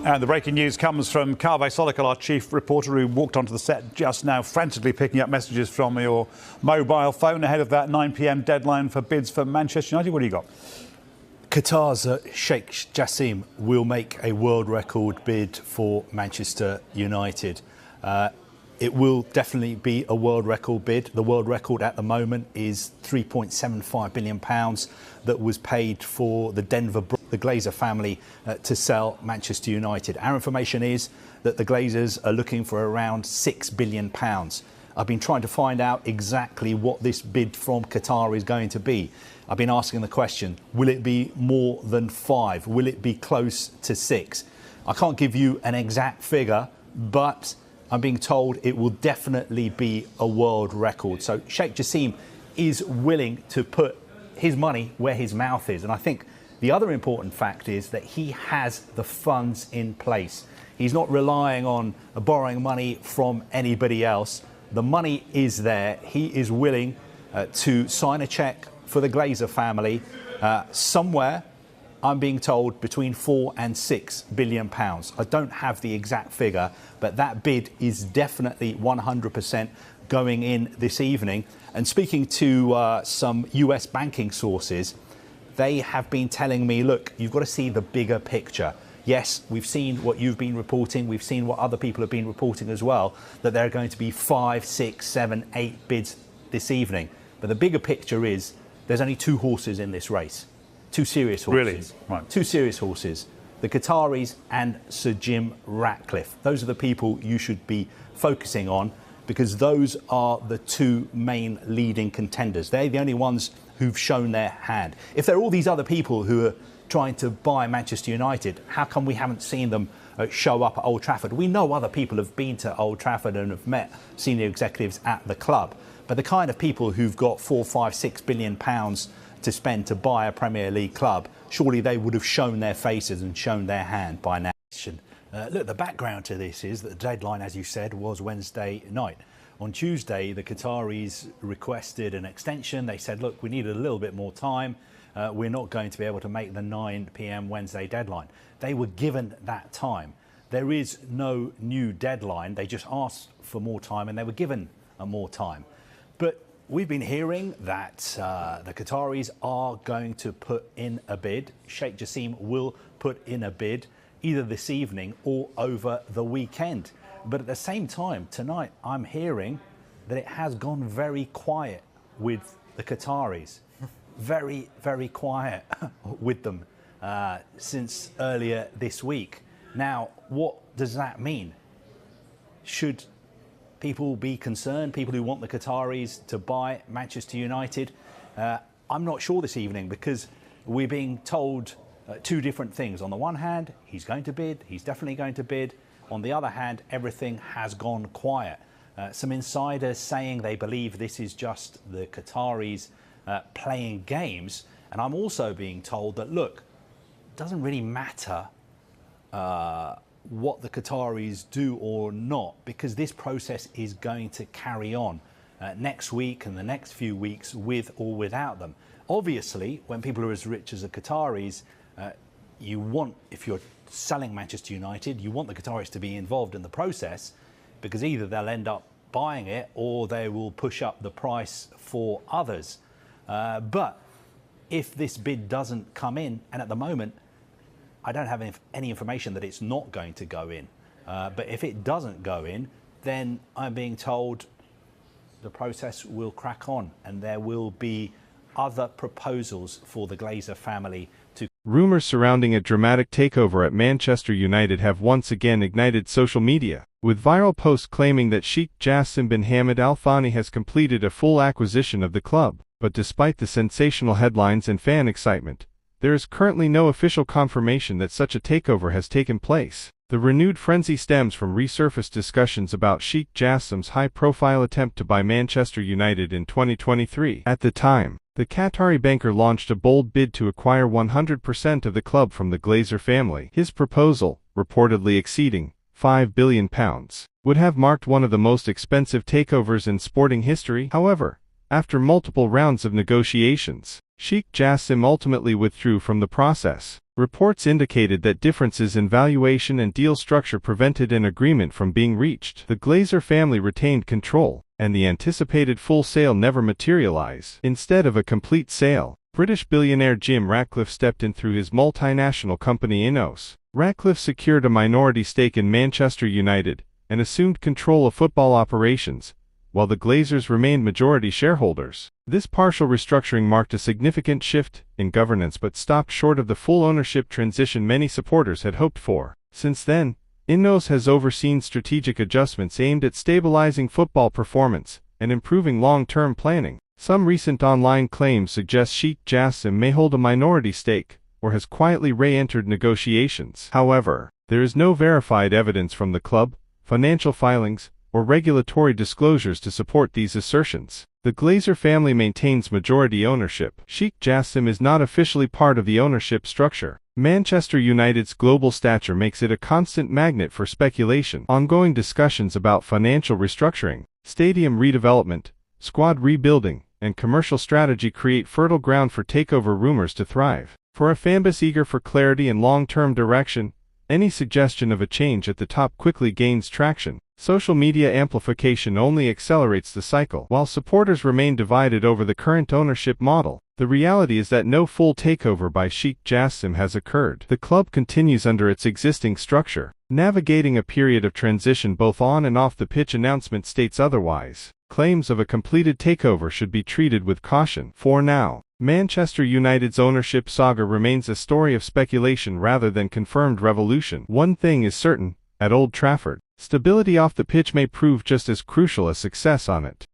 And the breaking news comes from Kaveh Solikal, our chief reporter, who walked onto the set just now, frantically picking up messages from your mobile phone ahead of that 9 p.m. deadline for bids for Manchester United. What do you got? Qatar's Sheikh Jassim will make a world record bid for Manchester United. It will definitely be a world record bid. The world record at the moment is £3.75 billion that was paid for the Glazer family to sell Manchester United. Our information is that the Glazers are looking for around £6 billion. I've been trying to find out exactly what this bid from Qatar is going to be. I've been asking the question, will it be more than 5? Will it be close to 6? I can't give you an exact figure, but I'm being told it will definitely be a world record. So Sheikh Jassim is willing to put his money where his mouth is. And I think the other important fact is that he has the funds in place. He's not relying on borrowing money from anybody else. The money is there. He is willing to sign a cheque for the Glazer family somewhere, I'm being told, between 4 and 6 billion pounds. I don't have the exact figure, but that bid is definitely 100% going in this evening. And speaking to some US banking sources, they have been telling me, look, you've got to see the bigger picture. Yes, we've seen what you've been reporting. We've seen what other people have been reporting as well, that there are going to be 5, 6, 7, 8 bids this evening. But the bigger picture is there's only 2 horses in this race. 2 serious horses. Really? Right. 2 serious horses. The Qataris and Sir Jim Ratcliffe. Those are the people you should be focusing on, because those are the 2 main leading contenders. They're the only ones who've shown their hand. If there are all these other people who are trying to buy Manchester United, how come we haven't seen them show up at Old Trafford? We know other people have been to Old Trafford and have met senior executives at the club. But the kind of people who've got 4, 5, 6 billion pounds to spend to buy a Premier League club, surely they would have shown their faces and shown their hand by now. Look, the background to this is that the deadline, as you said, was Wednesday night. On Tuesday, the Qataris requested an extension. They said, look, we need a little bit more time. We're not going to be able to make the 9 p.m. Wednesday deadline. They were given that time. There is no new deadline. They just asked for more time and they were given more time. But we've been hearing that the Qataris are going to put in a bid. Sheikh Jassim will put in a bid either this evening or over the weekend. But at the same time, tonight, I'm hearing that it has gone very quiet with the Qataris. Very, very quiet with them since earlier this week. Now, what does that mean? Should people be concerned, people who want the Qataris to buy Manchester United? I'm not sure this evening, because we're being told 2 different things. On the one hand, he's going to bid, he's definitely going to bid. On the other hand, everything has gone quiet. Some insiders saying they believe this is just the Qataris playing games. And I'm also being told that, look, it doesn't really matter what the Qataris do or not, because this process is going to carry on next week and the next few weeks, with or without them. Obviously, when people are as rich as the Qataris, you want, if you're selling Manchester United, you want the Qataris to be involved in the process, because either they'll end up buying it or they will push up the price for others. But if this bid doesn't come in, and at the moment I don't have any information that it's not going to go in, but if it doesn't go in, then I'm being told the process will crack on and there will be other proposals for the Glazer family to. Rumors surrounding a dramatic takeover at Manchester United have once again ignited social media, with viral posts claiming that Sheikh Jassim bin Hamad Al Thani has completed a full acquisition of the club. But despite the sensational headlines and fan excitement, there is currently no official confirmation that such a takeover has taken place. The renewed frenzy stems from resurfaced discussions about Sheikh Jassim's high-profile attempt to buy Manchester United in 2023. At the time, the Qatari banker launched a bold bid to acquire 100% of the club from the Glazer family. His proposal, reportedly exceeding £5 billion, would have marked one of the most expensive takeovers in sporting history. However, after multiple rounds of negotiations, Sheikh Jassim ultimately withdrew from the process. Reports indicated that differences in valuation and deal structure prevented an agreement from being reached. The Glazer family retained control, and the anticipated full sale never materialized. Instead of a complete sale, British billionaire Jim Ratcliffe stepped in through his multinational company Ineos. Ratcliffe secured a minority stake in Manchester United and assumed control of football operations, while the Glazers remained majority shareholders. This partial restructuring marked a significant shift in governance but stopped short of the full ownership transition many supporters had hoped for. Since then, Ineos has overseen strategic adjustments aimed at stabilizing football performance and improving long-term planning. Some recent online claims suggest Sheikh Jassim may hold a minority stake or has quietly re-entered negotiations. However, there is no verified evidence from the club, financial filings, or regulatory disclosures to support these assertions. The Glazer family maintains majority ownership. Sheikh Jassim is not officially part of the ownership structure. Manchester United's global stature makes it a constant magnet for speculation. Ongoing discussions about financial restructuring, stadium redevelopment, squad rebuilding, and commercial strategy create fertile ground for takeover rumors to thrive. For a fanbase eager for clarity and long-term direction, any suggestion of a change at the top quickly gains traction. Social media amplification only accelerates the cycle. While supporters remain divided over the current ownership model, the reality is that no full takeover by Sheikh Jassim has occurred. The club continues under its existing structure, navigating a period of transition both on and off the pitch. Announcement states otherwise. Claims of a completed takeover should be treated with caution. For now, Manchester United's ownership saga remains a story of speculation rather than confirmed revolution. One thing is certain, at Old Trafford, stability off the pitch may prove just as crucial as success on it.